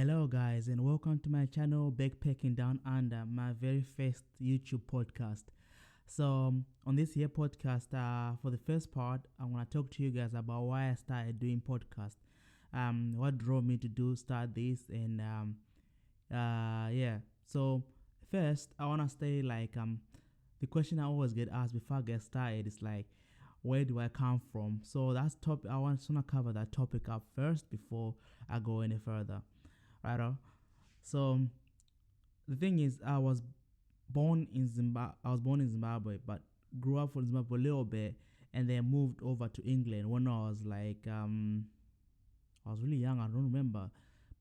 Hello, guys, and welcome to my channel, Backpacking Down Under, my very first YouTube podcast. So, on this here podcast, for the first part, I'm gonna talk to you guys about why I started doing podcast, what drove me to start this, and yeah. So, first, I wanna say the question I always get asked before I get started is like, where do I come from? So that's top. I want to cover that topic up first before I go any further. Right. So the thing is, I was born in Zimbabwe, but grew up in Zimbabwe a little bit, and then moved over to England when I was I was really young. I don't remember,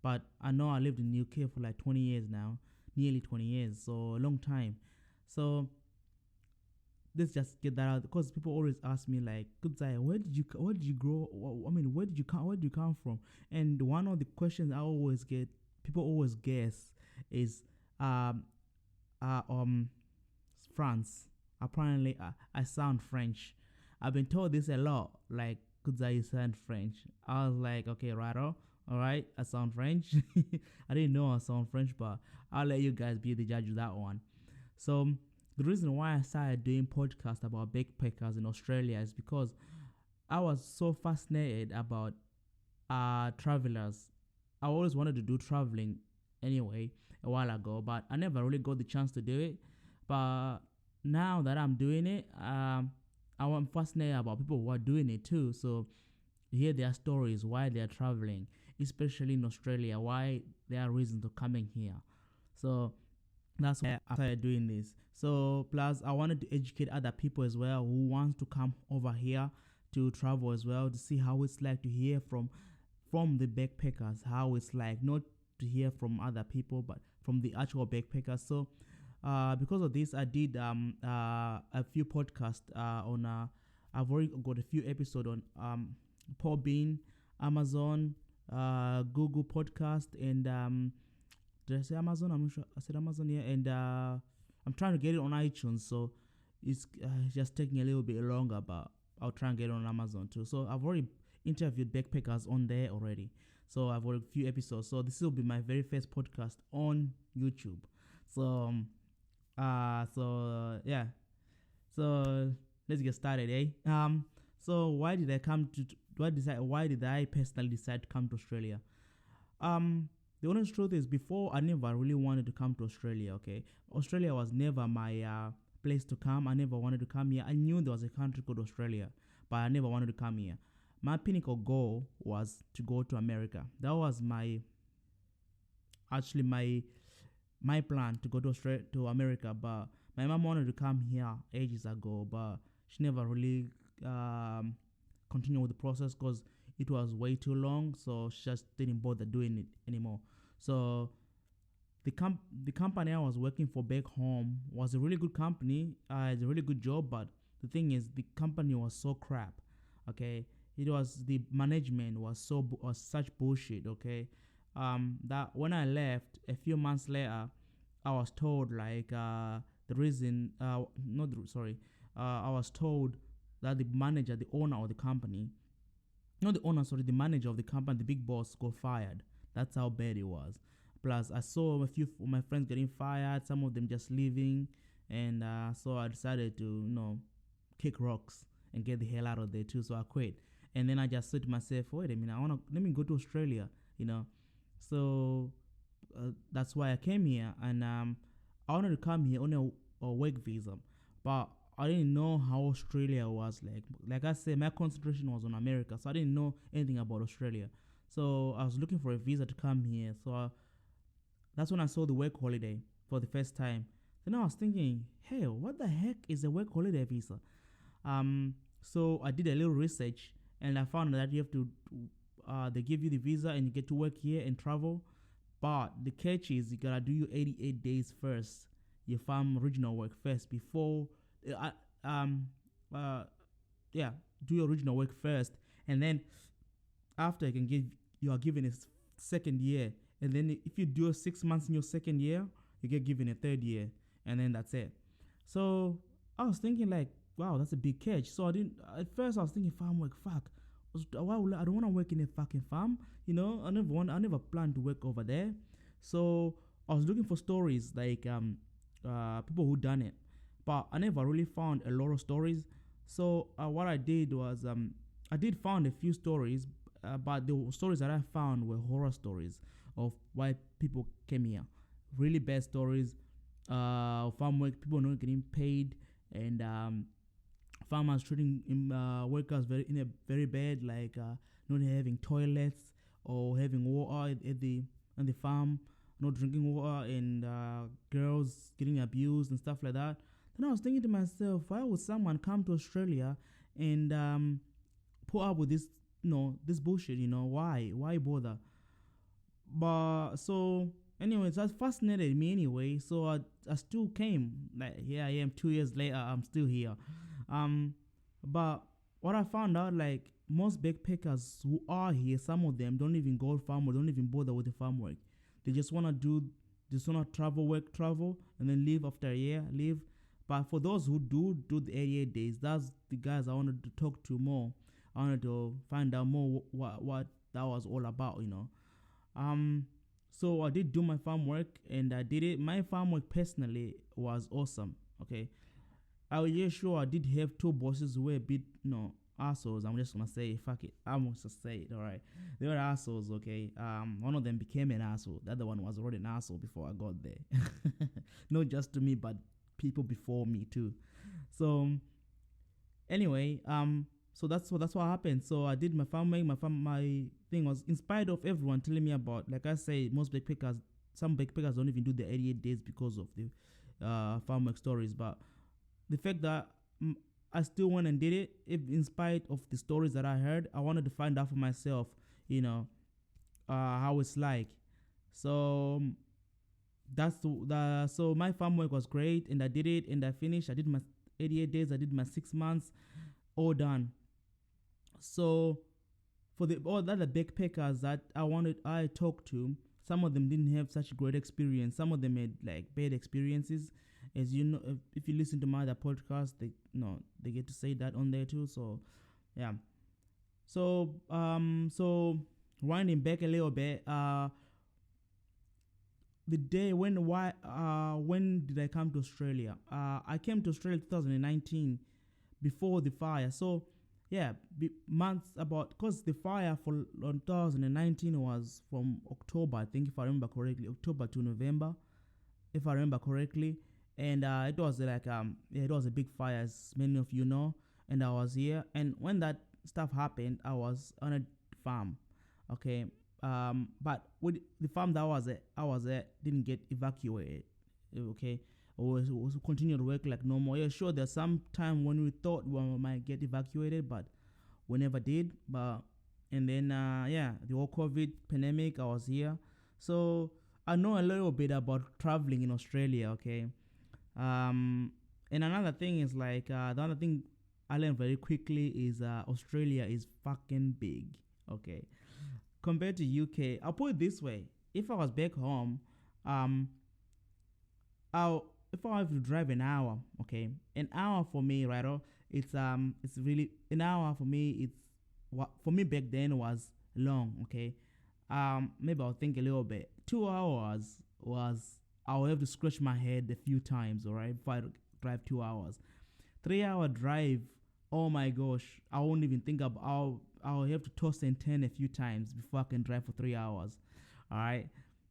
but I know I lived in the UK for like 20 years now, nearly 20 years, so a long time. So let's just get that out because people always ask me like, Kudzai, where did you grow? I mean, where did you come from? And one of the questions I always get, people always guess, is France. Apparently, I sound French. I've been told this a lot. Like, Kudzai, you sound French. I was like, okay, all right, I sound French. I didn't know I sound French, but I'll let you guys be the judge of that one. So the reason why I started doing podcasts about backpackers in Australia is because I was so fascinated about travelers. I always wanted to do traveling anyway a while ago, but I never really got the chance to do it. But now that I'm doing it, I'm fascinated about people who are doing it too. So hear their stories, why they are traveling, especially in Australia, why there are reasons to coming here. So that's why I started doing this. So plus I wanted to educate other people as well who wants to come over here to travel as well, to see how it's like to hear from the backpackers, how it's like, not to hear from other people but from the actual backpackers. So because of this, I did a few podcasts on I've already got a few episodes on Podbean, Amazon, Google Podcast, and did I say Amazon? I'm not sure. I said Amazon, yeah. And I'm trying to get it on iTunes, so it's just taking a little bit longer, but I'll try and get it on Amazon too. So I've already interviewed backpackers on there already. So I've got a few episodes. So this will be my very first podcast on YouTube. So yeah. So let's get started, eh? So why did I personally decide to come to Australia? The honest truth is, before, I never really wanted to come to Australia, okay? Australia was never my place to come. I never wanted to come here. I knew there was a country called Australia, but I never wanted to come here. My pinnacle goal was to go to America. That was my plan, to go to America, but my mom wanted to come here ages ago, but she never really continued with the process because it was way too long, so she just didn't bother doing it anymore. So the company I was working for back home was a really good company. It's a really good job, but the thing is, the company was so crap. Okay, the management was such bullshit. Okay, that when I left a few months later, I was told I was told that the manager, the owner of the company, not the owner, sorry, the manager of the company, the big boss, got fired. That's how bad it was. Plus, I saw a few of my friends getting fired, some of them just leaving, and so I decided to, kick rocks and get the hell out of there too. So I quit, and then I just said to myself, wait a minute, let me go to Australia, So that's why I came here, and I wanted to come here on a work visa, but I didn't know how Australia was like. Like I said, my concentration was on America, so I didn't know anything about Australia. So I was looking for a visa to come here. So that's when I saw the work holiday for the first time. Then I was thinking, hey, what the heck is a work holiday visa? So I did a little research, and I found that you have to, they give you the visa and you get to work here and travel. But the catch is, you gotta do your 88 days first. You farm original work first before. Do your original work first, and then after you are given a second year, and then if you do 6 months in your second year, you get given a third year, and then that's it. So I was thinking wow, that's a big catch. So at first I was thinking, farm work, fuck, Why would I don't want to work in a fucking farm. I never planned to work over there. So I was looking for stories like people who done it, but I never really found a lot of stories. So what I did was I did find a few stories, but the stories that I found were horror stories of why people came here. Really bad stories. Farm work, people not getting paid, and farmers treating workers in a very bad, like not having toilets or having water at the on the farm, not drinking water, and girls getting abused and stuff like that. Then I was thinking to myself, why would someone come to Australia and put up with this, this bullshit? Why bother? But so anyways, that fascinated me anyway. So I still came. Like here I am 2 years later. I'm still here. Um, but what I found out, like most backpackers who are here, some of them don't even go farm or don't even bother with the farm work. They just wanna travel, and then leave after a year, leave. But for those who do the 88 days, that's the guys I wanted to talk to more. I wanted to find out more what that was all about. Um, so I did do my farm work and I did it. My farm work personally was awesome. Okay, I was just sure I did have two bosses who were a bit, assholes. I'm just gonna say, fuck it. I'm gonna just say it. All right, they were assholes. Okay, one of them became an asshole. The other one was already an asshole before I got there. Not just to me, but people before me too. So anyway, so that's what happened. So I did my farming. My thing was, in spite of everyone telling me about, like I say, some backpackers don't even do the 88 days because of the farm work stories. But the fact that I still went and did it, if in spite of the stories that I heard, I wanted to find out for myself, how it's like. So so my farm work was great, and I did it, and I finished. I did my 88 days. I did my 6 months, all done. So for the all the other backpackers that I talked to, some of them didn't have such great experience. Some of them had like bad experiences. As you know, if you listen to my other podcast, they get to say that on there too. So yeah. So winding back a little bit, the day when did I come to Australia? I came to Australia 2019, before the fire. So yeah, months about, because the fire for 2019 was from October, I think, if I remember correctly, October to November, if I remember correctly. And it was like it was a big fire, as many of you know. And I was here, and when that stuff happened, I was on a farm. Okay, but with the farm that I was at didn't get evacuated. Okay, was continue to work like normal. Yeah, sure, there's some time when we thought we might get evacuated, but we never did. But and then the whole COVID pandemic, I was here, so I know a little bit about traveling in Australia. Okay, and another thing is like the other thing I learned very quickly is Australia is fucking big. Okay, compared to UK, I'll put it this way: if I was back home, I'll if I have to drive an hour, okay, an hour for me, right? It's really an hour for me. It's what for me back then was long, okay. Maybe I'll think a little bit. 2 hours was I'll have to scratch my head a few times, all right, if I drive 2 hours. 3 hour drive, oh my gosh, I won't even think about. I'll have to toss and turn a few times before I can drive for 3 hours, all right.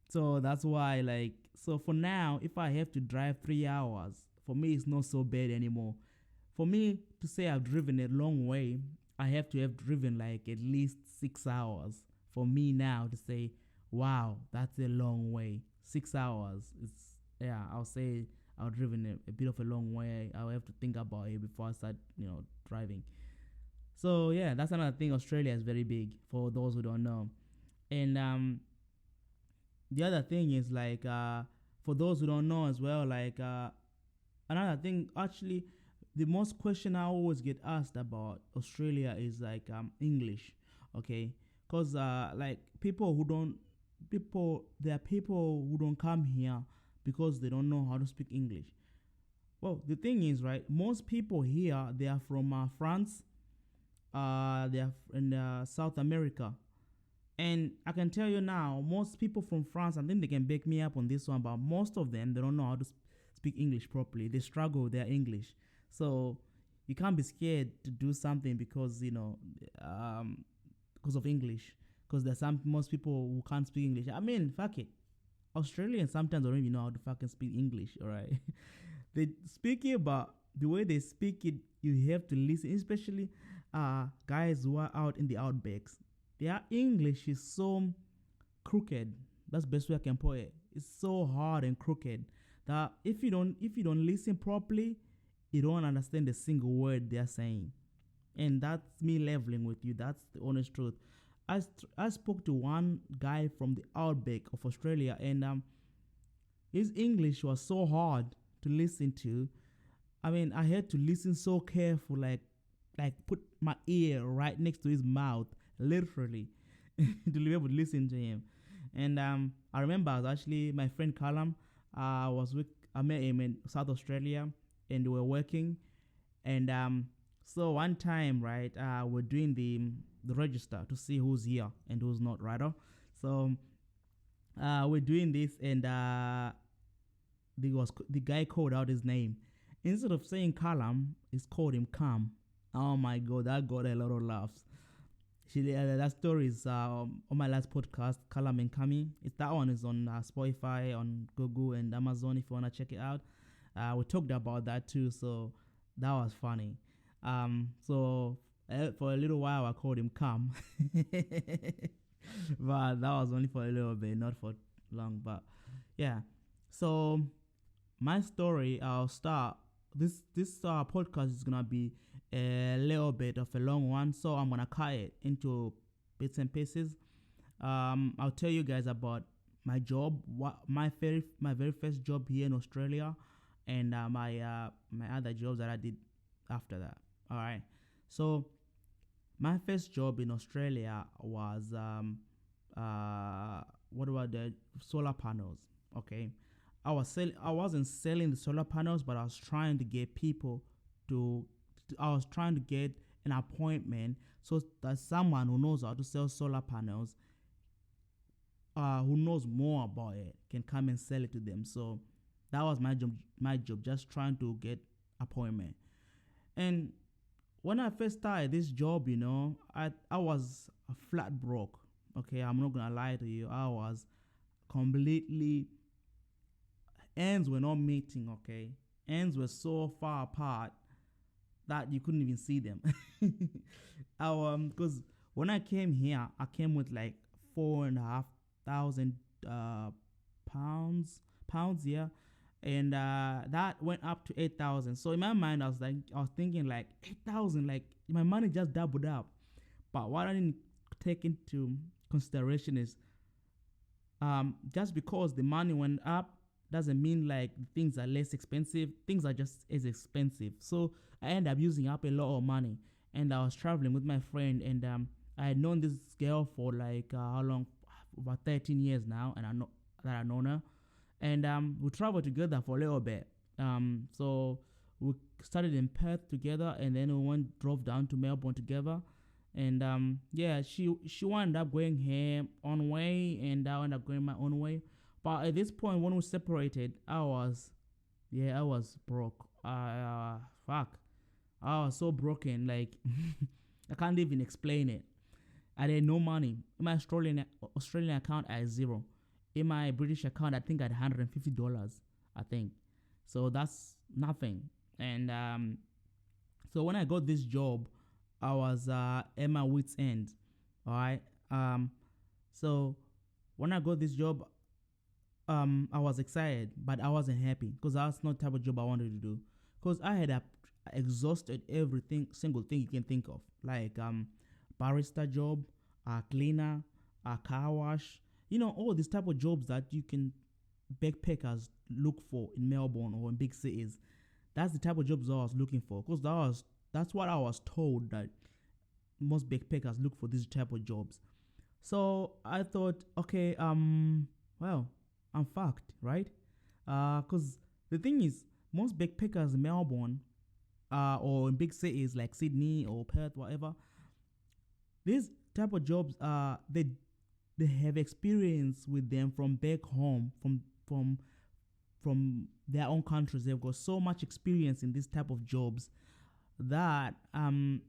So that's why, like, so for now, if I have to drive 3 hours, for me, it's not so bad anymore. For me to say I've driven a long way, I have to have driven like at least 6 hours. For me now to say, wow, that's a long way. 6 hours. I'll say I've driven a bit of a long way. I'll have to think about it before I start, driving. So yeah, that's another thing. Australia is very big for those who don't know. And the other thing is like for those who don't know as well, like another thing actually, the most question I always get asked about Australia is like English, okay? Cause like there are people who don't come here because they don't know how to speak English. Well, the thing is, right? Most people here, they are from France, They are in South America. And I can tell you now, most people from France, I think they can back me up on this one, but most of them, they don't know how to speak English properly. They struggle with their English. So you can't be scared to do something because, because of English. Because there's most people who can't speak English. I mean, fuck it. Australians sometimes don't even know how to fucking speak English, all right? They speak it, but the way they speak it, you have to listen, especially guys who are out in the outbacks. Their English is so crooked. That's the best way I can put it. It's so hard and crooked that if you don't listen properly, you don't understand a single word they're saying. And that's me leveling with you. That's the honest truth. I spoke to one guy from the outback of Australia, and his English was so hard to listen to. I mean, I had to listen so careful, like put my ear right next to his mouth, literally, to be able to listen to him. And I remember I was actually my friend Callum. I met him in South Australia, and we were working. And so one time, right, we're doing the register to see who's here and who's not, right? So we're doing this, and the guy called out his name. Instead of saying Callum, he's called him Cam. Oh my god, that got a lot of laughs. That story is on my last podcast, Callum and Kami. That one is on Spotify, on Google and Amazon if you wanna check it out. We talked about that too, so that was funny. So for a little while I called him Cam, but that was only for a little bit, not for long. But yeah, so my story, I'll start. This podcast is gonna be a little bit of a long one, so I'm gonna cut it into bits and pieces. I'll tell you guys about my job, what my very first job here in Australia, and my other jobs that I did after that. All right. So my first job in Australia was what about the solar panels? Okay. I wasn't selling the solar panels, but I was trying to get people I was trying to get an appointment so that someone who knows how to sell solar panels, who knows more about it, can come and sell it to them. So that was my job, just trying to get appointment. And when I first started this job, I was a flat broke. Okay, I'm not gonna lie to you. I was completely, ends were not meeting. Okay, ends were so far apart that you couldn't even see them. Because when I came here, I came with like 4,500 pounds, yeah, and that went up to 8,000. So in my mind, I was thinking like 8,000, like my money just doubled up. But what I didn't take into consideration is, just because the money went up doesn't mean like things are less expensive. Things are just as expensive. So I ended up using up a lot of money, and I was traveling with my friend, and I had known this girl for like how long? About 13 years now, and I've known her, and we traveled together for a little bit. So we started in Perth together, and then we drove down to Melbourne together, and she wound up going her own way, and I wound up going my own way. But at this point, when we separated, I was broke. Fuck. I was so broken, like I can't even explain it. I had no money. In my Australian account, I had zero. In my British account, I think I had $150. I think. So that's nothing. And so when I got this job, I was at my wit's end. All right. So when I got this job, I was excited, but I wasn't happy because that's not the type of job I wanted to do. Because I had exhausted everything, single thing you can think of, like barista job, cleaner, car wash. All these type of jobs that you can backpackers look for in Melbourne or in big cities. That's the type of jobs I was looking for, because that's what I was told, that most backpackers look for these type of jobs. So I thought, okay, well, I'm fucked, right? Because the thing is, most backpackers in Melbourne, or in big cities like Sydney or Perth, whatever, these type of jobs, they have experience with them from back home, from their own countries. They've got so much experience in this type of jobs that and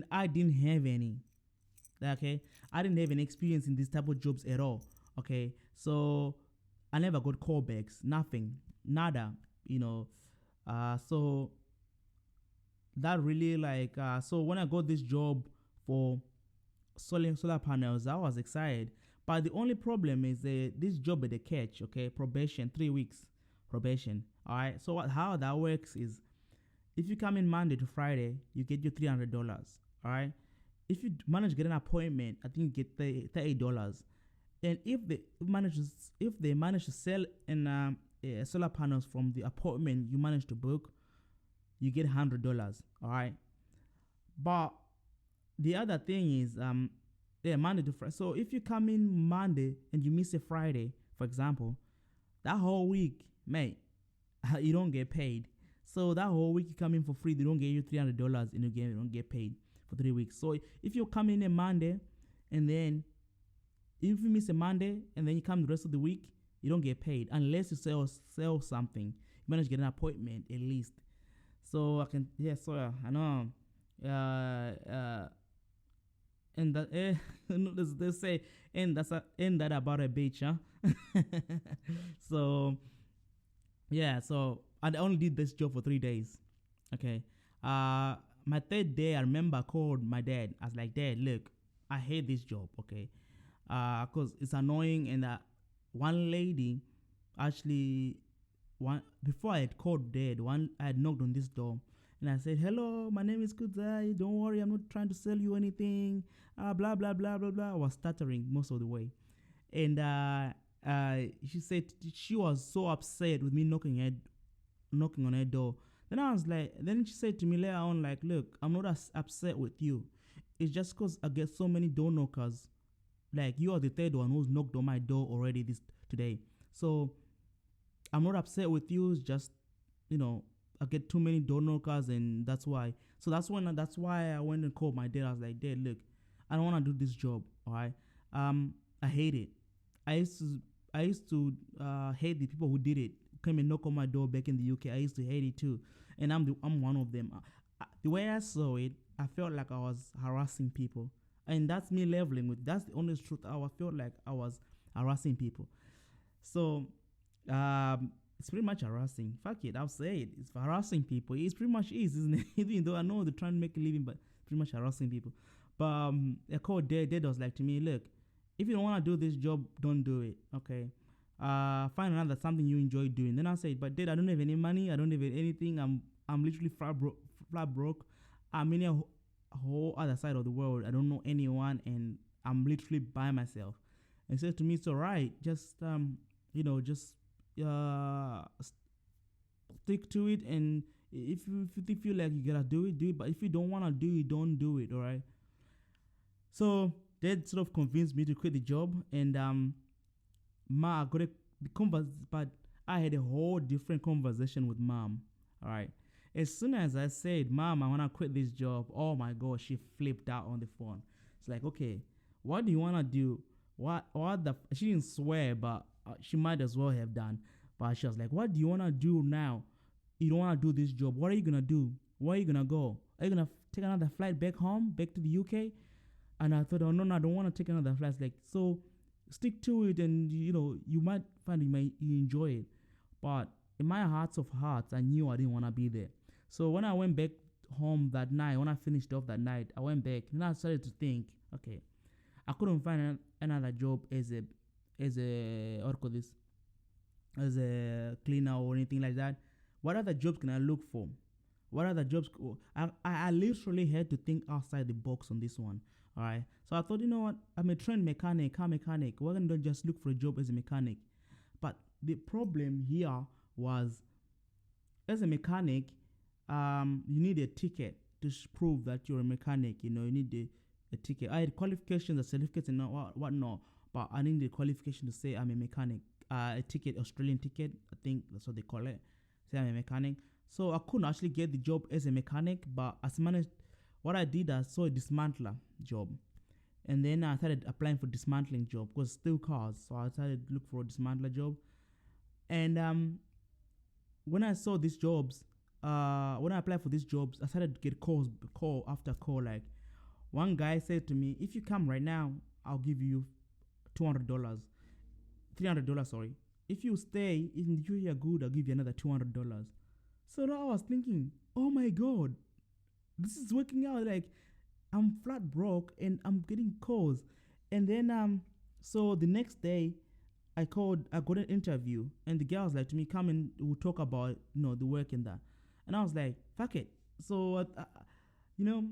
I didn't have any. Okay, I didn't have any experience in this type of jobs at all. Okay, so I never got callbacks, nothing, nada. You know, so that really like so when I got this job for solar panels, I was excited. But the only problem is this job at the catch. Okay, probation, 3 weeks probation. All right. So how that works is if you come in Monday to Friday, you get your $300. All right. If you manage to get an appointment, I think you get $30. And if they manage to sell solar panels from the appointment you manage to book, you get $100. All right. But the other thing is Monday to Friday. So if you come in Monday and you miss a Friday, for example, that whole week, mate, you don't get paid. So that whole week you come in for free, they don't get you $300 and you don't get paid for 3 weeks. So if you come in a Monday and then if you miss a Monday and then you come the rest of the week, you don't get paid unless you sell something. You manage to get an appointment at least. So I know. And that they say and that about a bitch, huh? So so I only did this job for 3 days. Okay. My third day, I remember I called my dad. I was like, Dad, look, I hate this job. Okay. Cause it's annoying, and one lady actually before I had called Dad, I had knocked on this door. And I said, hello, my name is Kudzai. Don't worry, I'm not trying to sell you anything. Blah, blah, blah, blah, blah. I was stuttering most of the way. And she said she was so upset with me knocking on her door. Then she said to me later on, like, look, I'm not as upset with you. It's just because I get so many door knockers. Like, you are the third one who's knocked on my door already today. So I'm not upset with you. It's just, I get too many door knockers, and that's why. So that's why I went and called my dad. I was like, Dad, look, I don't want to do this job. All right. I hate it. I used to hate the people who did it. Came and knock on my door back in the UK. I used to hate it too, and I'm one of them. The way I saw it, I felt like I was harassing people, and that's me leveling with. That's the honest truth. I felt like I was harassing people. So it's pretty much harassing. Fuck it, I'll say it. It's harassing people. It's pretty much is, isn't it? Even though I know they're trying to make a living, but pretty much harassing people. But I called Dad. Dad was like to me, look, if you don't want to do this job, don't do it. Okay. Find another something you enjoy doing. Then I said, but Dad, I don't have any money. I don't have anything. I'm literally flat broke. I'm in a whole other side of the world. I don't know anyone, and I'm literally by myself. And he said to me, it's alright. Just stick to it, and if you feel like you gotta do it. But if you don't wanna do it, don't do it. All right. So Dad sort of convinced me to quit the job, and I got but I had a whole different conversation with Mom. All right. As soon as I said, Mom, I wanna quit this job, oh my God, she flipped out on the phone. It's like, okay, what do you wanna do? She didn't swear, but she might as well have done. But she was like, what do you want to do now? You don't want to do this job. What are you going to do? Where are you going to go? Are you going to take another flight back home, back to the UK? And I thought, oh, no, I don't want to take another flight. Like, so stick to it, and, you might find you enjoy it. But in my heart of hearts, I knew I didn't want to be there. So when I went back home that night, when I finished off that night, I went back, and I started to think, okay, I couldn't find another job as a cleaner or anything like that. What other jobs can I look for? What other jobs? I literally had to think outside the box on this one. All right. So I thought, you know what? I'm a trained mechanic, car mechanic. Why don't I just look for a job as a mechanic? But the problem here was, as a mechanic, you need a ticket to prove that you're a mechanic. You need a ticket. I had qualifications, the certificates, and what not. But I need the qualification to say I'm a mechanic. A ticket, Australian ticket, I think that's what they call it. Say I'm a mechanic. So I couldn't actually get the job as a mechanic, but what I did, I saw a dismantler job, and then I started applying for dismantling job because still cars. So I started to look for a dismantler job, and when I saw these jobs, when I applied for these jobs, I started to get call after call. Like one guy said to me, "If you come right now, I'll give you $200, $300. Sorry. If you stay, if you're good, I'll give you another $200." So now I was thinking, "Oh my god, this is working out." Like I'm flat broke and I'm getting calls, and then so the next day I got an interview, and the girl was like to me, "Come and we'll talk about the work and that." And I was like, "Fuck it." So you know,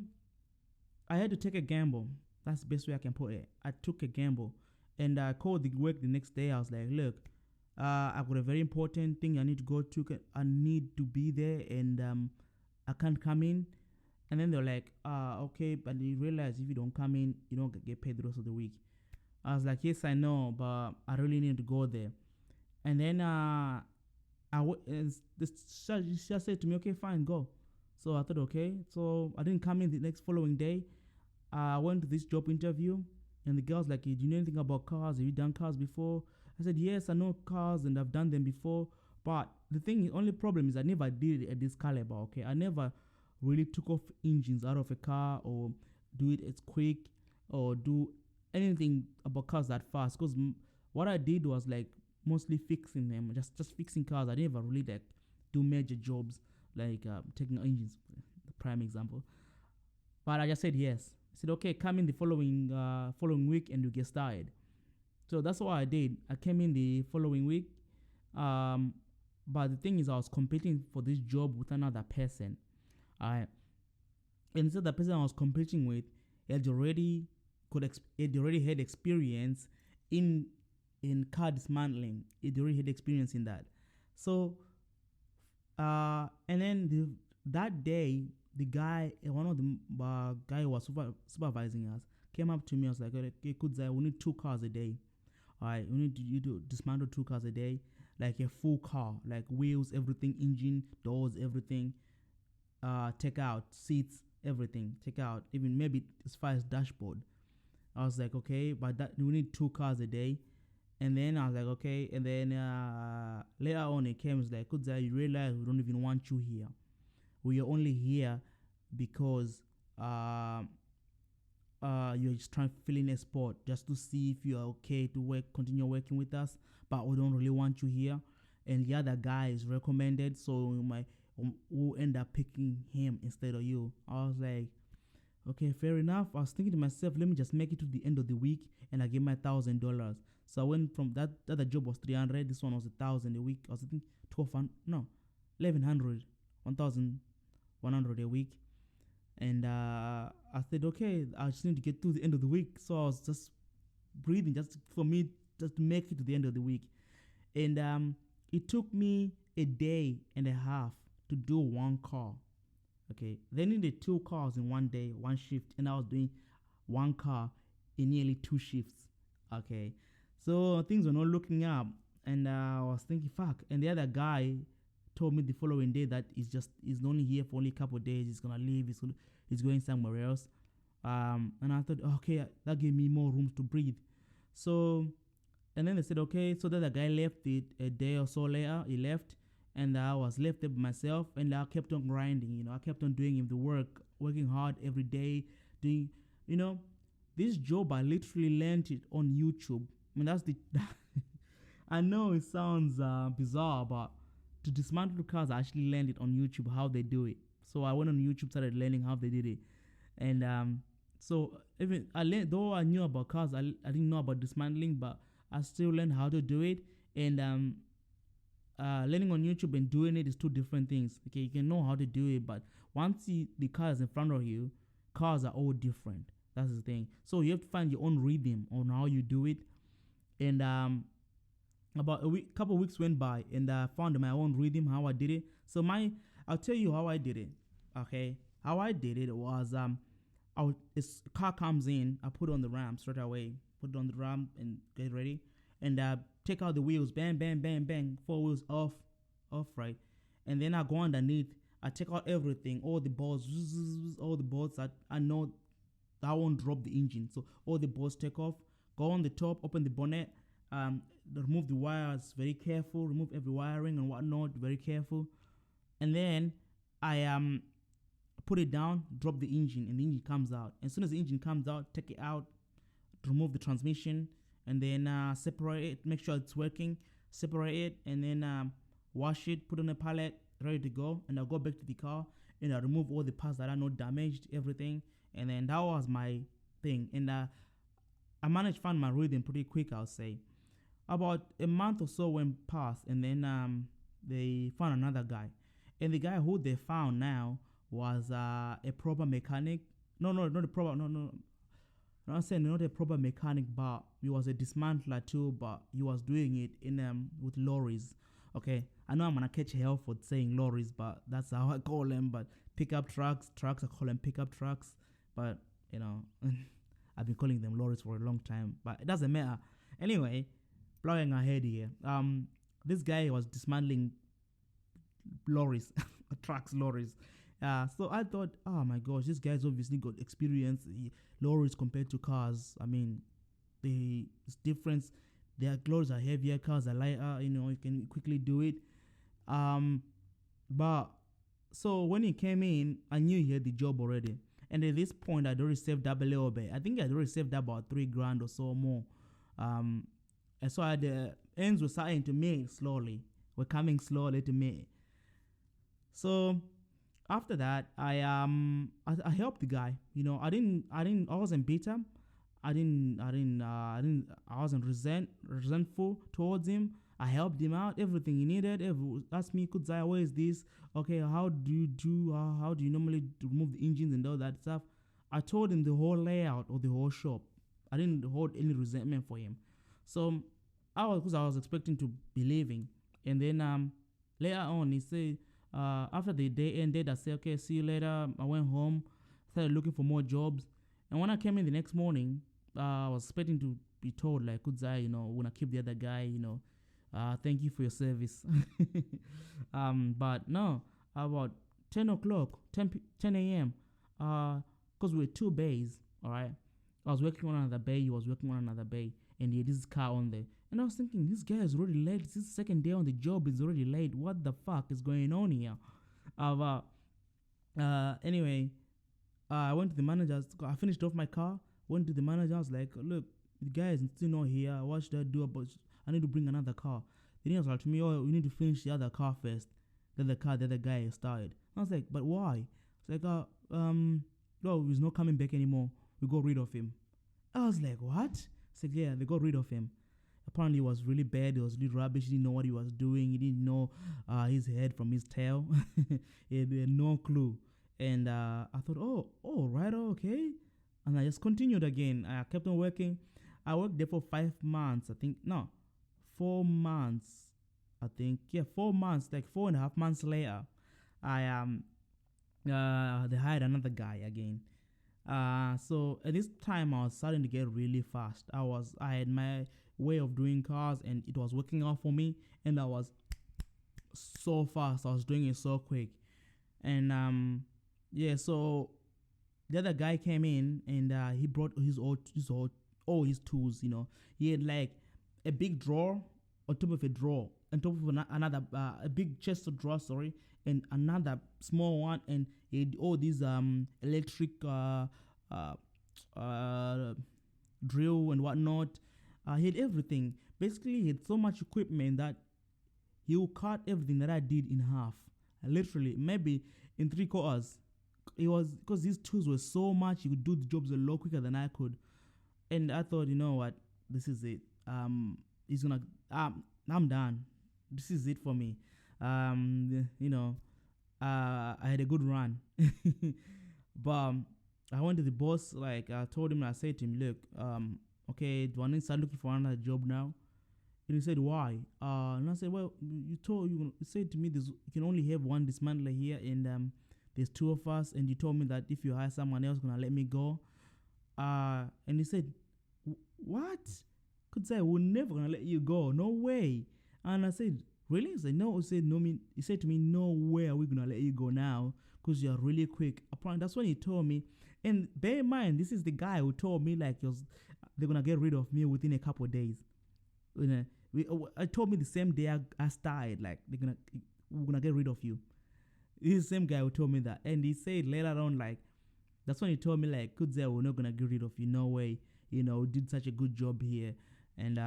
I had to take a gamble. That's the best way I can put it. I took a gamble, and I called the work the next day. I was like, "Look, I've got a very important thing I need to go to. I need to be there, and I can't come in." And then they're like, "Okay, but you realize if you don't come in, you don't get paid the rest of the week." I was like, "Yes, I know, but I really need to go there." And then she said to me, "Okay, fine, go." So I thought, okay. So I didn't come in the next following day. I went to this job interview, and the girl's like, "Do you know anything about cars? Have you done cars before?" I said, "Yes, I know cars, and I've done them before." But the only problem is I never did it at this caliber, okay? I never really took off engines out of a car or do it as quick or do anything about cars that fast, because what I did was like mostly fixing them, just fixing cars. I never really like do major jobs like taking engines, the prime example. But I just said yes. I said, "Okay, come in the following week and you get started." So that's what I did. I came in the following week, but the thing is, I was competing for this job with another person. I And so the person I was competing with had already had experience in car dismantling. It already had experience in that. So and then that day, the guy, one of the guy who was supervising us, came up to me. I was like, "Okay, Kudzai, we need 2 cars a day. All right, we need you to dismantle 2 cars a day, like a full car, like wheels, everything, engine, doors, everything. Take out seats, everything. Take out even maybe as far as dashboard." I was like, "Okay, but that we need 2 cars a day." And then I was like, "Okay." And then later on, it came. It's like, "Kudzai, you realize we don't even want you here. We are only here because you're just trying to fill in a spot just to see if you are okay to continue working with us. But we don't really want you here. And the other guy is recommended, so we'll end up picking him instead of you." I was like, "Okay, fair enough." I was thinking to myself, let me just make it to the end of the week, and I get my $1,000. So I went from that. The other job was 300. This one was 1,000 a week. I was thinking 1,100, 1,100 a week. And I said, "Okay, I just need to get to the end of the week." So I was just breathing, just for me, just to make it to the end of the week. And it took me a day and a half to do 1 car. Okay, they needed 2 cars in one day, one shift, and I was doing 1 car in nearly 2 shifts. Okay, so things were not looking up, and I was thinking, "Fuck." And the other guy told me the following day that he's only here for only a couple of days. He's gonna leave. He's going somewhere else. And I thought, okay, that gave me more room to breathe. So, and then they said, okay. So then the guy left it a day or so later. He left, and I was left there by myself, and I kept on grinding. I kept on doing the work, working hard every day, doing, this job. I literally learned it on YouTube. I mean, that's the. I know it sounds bizarre, but to dismantle cars, I actually learned it on YouTube how they do it. So I went on YouTube, started learning how they did it, and so even I learned, though I knew about cars, I didn't know about dismantling, but I still learned how to do it. And learning on YouTube and doing it is two different things. Okay, you can know how to do it, but once the car is in front of you, cars are all different. That's the thing. So you have to find your own rhythm on how you do it. And about couple of weeks went by, and I found my own rhythm, how I did it. So I'll tell you how I did it. Okay, how I did it was this car comes in, I put on the ramp straight away, put it on the ramp and get ready, and take out the wheels, bang, bang, bang, bang, 4 wheels off, right, and then I go underneath. I take out everything, all the bolts, all the bolts that I know that won't drop the engine. So all the bolts take off, go on the top, open the bonnet, remove the wires, very careful, remove every wiring and whatnot, very careful. And then I put it down, drop the engine, and the engine comes out. As soon as the engine comes out, take it out, remove the transmission, and then separate it, make sure it's working, separate it, and then wash it, put on a pallet, ready to go. And I'll go back to the car and I'll remove all the parts that are not damaged, everything. And then that was my thing. And I managed to find my rhythm pretty quick, I'll say. About a month or so went past, and then they found another guy. And the guy who they found now was a proper mechanic. No, not a proper, no. I'm not saying not a proper mechanic, but he was a dismantler too, but he was doing it in with lorries. Okay, I know I'm gonna catch hell for saying lorries, but that's how I call them. But pickup trucks, I call them pickup trucks. But you know, I've been calling them lorries for a long time, but it doesn't matter. Anyway, plowing ahead here. This guy was dismantling lorries, trucks, lorries. So I thought, oh my gosh, this guy's obviously got experience. Lorries compared to cars. I mean, it's difference. Their lorries are heavier, cars are lighter. You know, you can quickly do it. But so when he came in, I knew he had the job already. And at this point, I'd already saved up a little bit. I think I'd already saved about $3,000 or so more. And so the ends were starting to meet slowly. We're coming slowly to me. So after that, I helped the guy. You know, I wasn't bitter. I wasn't resentful towards him. I helped him out, everything he needed. Asked me, Kudzai, where is this? Okay, how do you normally remove the engines and all that stuff? I told him the whole layout of the whole shop. I didn't hold any resentment for him. So I was expecting to be leaving. And then later on, he said, after the day ended, I said, okay, see you later. I went home, started looking for more jobs. And when I came in the next morning, I was expecting to be told, like, Kudzai, you know, we're going to keep the other guy, you know, thank you for your service. But no, about 10 a.m., because we were 2 bays, all right? I was working on another bay, he was working on another bay, and he had this car on there. And I was thinking, this guy is already late. This is the second day on the job, he's already late. What the fuck is going on here? Anyway, I went to the manager. I finished off my car, went to the manager. I was like, look, the guy is still not here. What should I do about it? I need to bring another car. Then he was like to me, oh, we need to finish the other car first. Then the other guy started. I was like, but why? It's like, no, he's not coming back anymore. We got rid of him. I was like, what? It's like, yeah, they got rid of him. Apparently it was really bad. It was really rubbish. He didn't know what he was doing. He didn't know his head from his tail. He had no clue. And I thought, oh, right, okay. And I just continued again. I kept on working. I worked there for 5 months. 4 months. 4 months. Like 4.5 months later, they hired another guy again. So at this time, I was starting to get really fast. I had my way of doing cars, and it was working out for me. And I was so fast. I was doing it so quick. And so the other guy came in, and he brought all his tools. You know, he had like a big drawer on top of a drawer, on top of another a big chest of drawers, and another small one, and he had all these electric drill and whatnot. He had everything. Basically, he had so much equipment that he would cut everything that I did in half. Literally, maybe in 3/4. It was because these tools were so much, he could do the jobs a lot quicker than I could. And I thought, you know what, this is it. He's gonna. I'm done. This is it for me. You know, I had a good run, but I went to the boss. Like I told him, I said to him, look, okay, do I need to start looking for another job now? And he said, why? And I said, well, you said to me, you can only have one dismantler here, and there's 2 of us, and you told me that if you hire someone else, gonna let me go. And he said, what? Kudzai, we're never gonna let you go. No way. And I said, really? He said, no. He said, no, he said to me, no way are we going to let you go now because you're really quick. Apparently, that's when he told me. And bear in mind, this is the guy who told me, like, they're going to get rid of me within a couple of days. You know, I told me the same day I started, like, we're going to get rid of you. He's the same guy who told me that. And he said later on, like, that's when he told me, like, Kudzai, we're not going to get rid of you. No way. You know, did such a good job here. And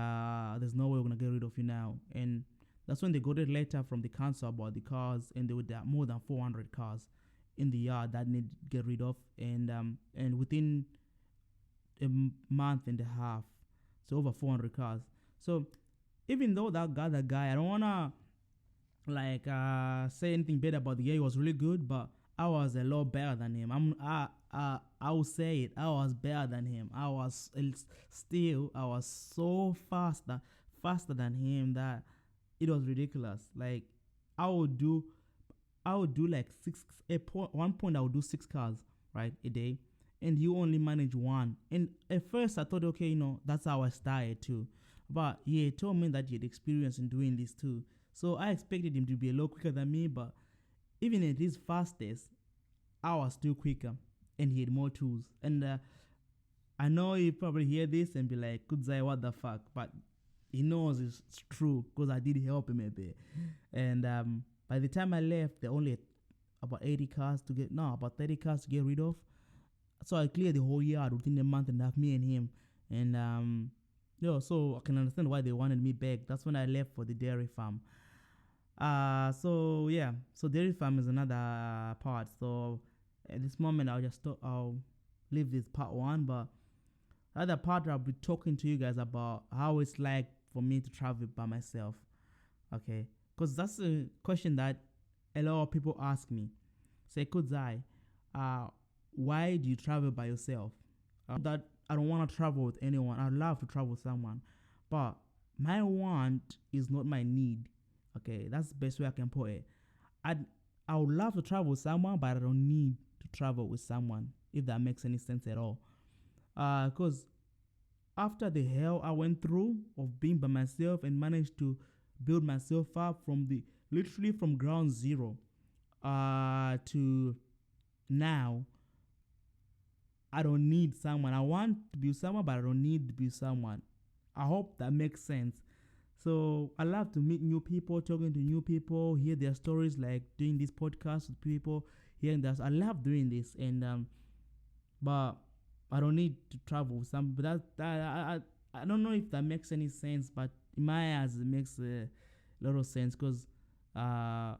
there's no way we're going to get rid of you now. And that's when they got a letter from the council about the cars. And there were more than 400 cars in the yard that need to get rid of. And within a month and a half, so over 400 cars. So even though that guy, I don't want to like say anything bad about the guy. He was really good, but I was a lot better than him. I will say it. I was better than him. I was so faster than him that it was ridiculous. Like I would do like one point I would do 6 cars, right, a day, and you only manage 1. And at first I thought, okay, that's how I started too. But he told me that he had experience in doing this too. So I expected him to be a lot quicker than me, but even at his fastest, I was still quicker, and he had more tools. And I know he probably hear this and be like, Kudzai, what the fuck? But he knows it's true because I did help him a bit. And by the time I left, there only about 30 cars to get rid of. So I cleared the whole yard within a month and a half, me and him. And so I can understand why they wanted me back. That's when I left for the dairy farm. So dairy farm is another part. So at this moment, I'll leave this part 1, but other part I'll be talking to you guys about how it's like for me to travel by myself. Okay, because that's a question that a lot of people ask me. Say, Kudzai, why do you travel by yourself? That I don't want to travel with anyone. I'd love to travel with someone, but my want is not my need. Okay, that's the best way I can put it. I would love to travel with someone, but I don't need to travel with someone, if that makes any sense at all. Because after the hell I went through of being by myself and managed to build myself up literally from ground zero to now, I don't need someone. I want to be someone, but I don't need to be someone. I hope that makes sense. So I love to meet new people, talking to new people, hear their stories, like doing this podcast with people, hearing that. I love doing this, and but I don't need to travel with some. But I don't know if that makes any sense, but in my eyes it makes a lot of sense because I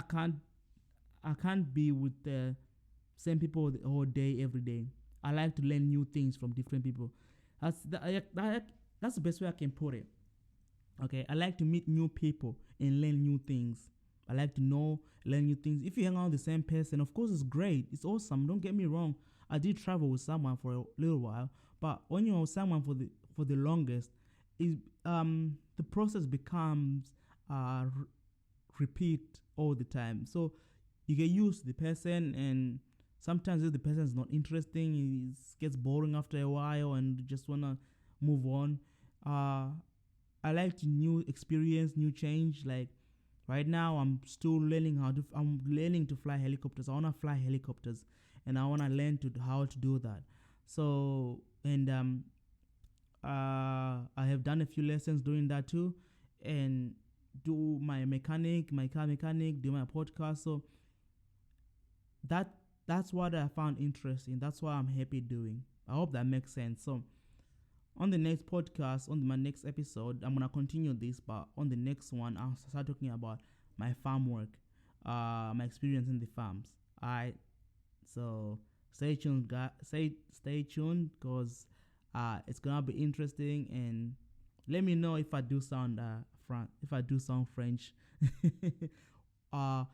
can't be with the same people the whole day every day. I like to learn new things from different people. That's the best way I can put it. Okay, I like to meet new people and learn new things. I like to learn new things. If you hang out with the same person, of course it's great. It's awesome. Don't get me wrong. I did travel with someone for a little while, but when you're with someone for the longest, the process becomes repeat all the time. So you get used to the person, and sometimes if the person is not interesting, it gets boring after a while, and you just wanna move on. I like to new experience, new change. Like right now, I'm still learning I'm learning to fly helicopters. I wanna fly helicopters, and I wanna learn how to do that. So I have done a few lessons doing that too, and do my car mechanic, do my podcast. So that's what I found interesting. That's what I'm happy doing. I hope that makes sense. So on the next podcast, on my next episode, I'm gonna continue this, but on the next one, I'll start talking about my farm work, my experience in the farms. Alright, so stay tuned, guys. Stay tuned, cause it's gonna be interesting, and let me know if I do sound French. I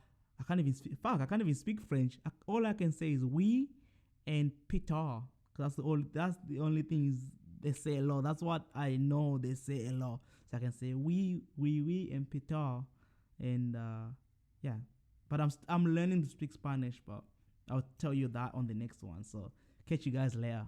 can't even speak. Fuck, I can't even speak French. All I can say is oui and pétard. That's the only thing they say a lot. That's what I know they say a lot. So I can say oui, and pétard, and yeah. But I'm learning to speak Spanish, but I'll tell you that on the next one. So catch you guys later.